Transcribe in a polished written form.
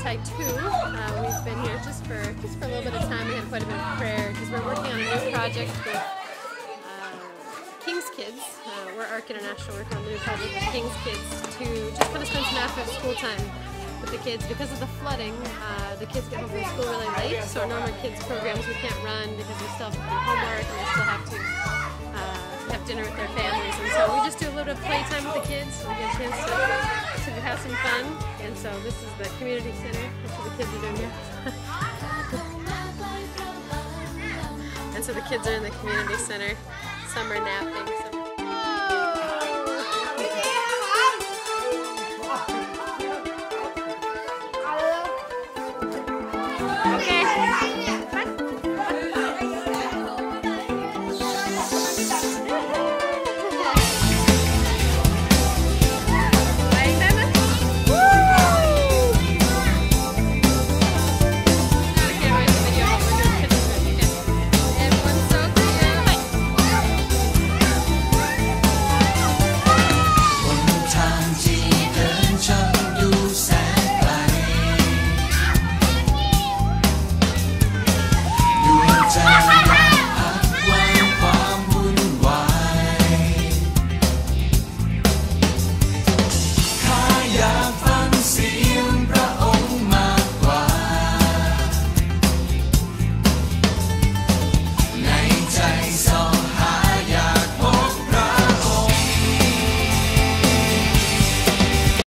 Site 2. We've been here just for a little bit of time. We had quite a bit of prayer because we're working on a new project with King's Kids. We're ARC International, working on a new project with King's Kids to just kind of spend some after school time with the kids. Because of the flooding, the kids get home from school really late, so our normal kids programs we can't run because we still have to do homework and they still have to have dinner with their families, and so we just do a little bit of playtime with the kids so we get a chance to have some fun. And so this is the community center. That's what the kids are doing here. And so the kids are in the community center. Some are napping.